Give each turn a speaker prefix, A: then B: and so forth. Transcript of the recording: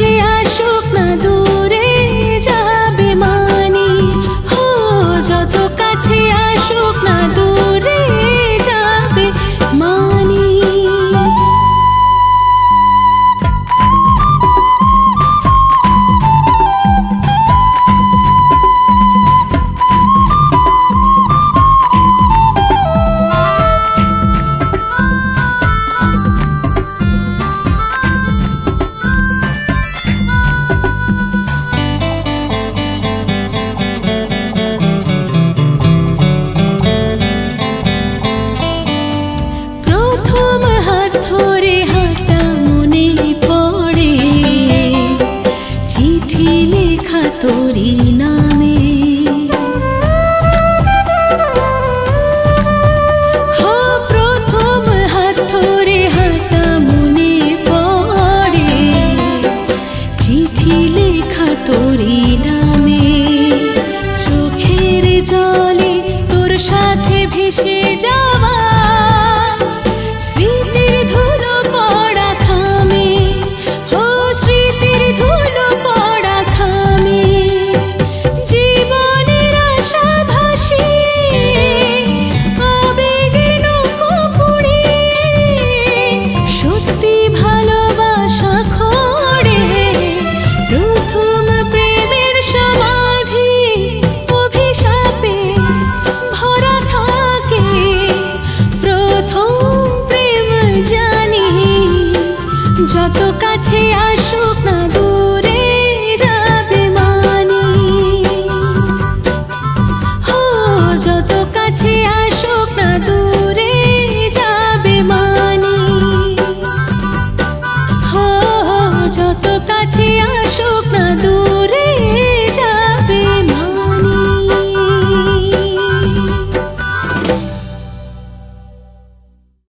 A: কাছে আসুক না দূরে যাবে মানি, হো যত কাছে আসুক না দূরে যাবে মানি। তোরি নামে হো প্রথম হাত ধরে হাঁটা মনে পড়ে, চিঠি লেখা তোরি নামে। চোখের জলে তোর সাথে ভেসে যাওয়া স্মৃতির ধুলো পড়া খামে, হো স্মৃতির ধুলো পড়া খামে। জীবনের আশা ভাসিয়ে আবেগের নৌকো পুড়িয়ে সত্যি ভালোবাসা খোঁড়ে। প্রথম প্রেমের সমাধি অভিশাপে ভরা থাকে। প্রথম প্রেম জানি যত কাছে আসুক না দূরে যাবে মানি, হো যত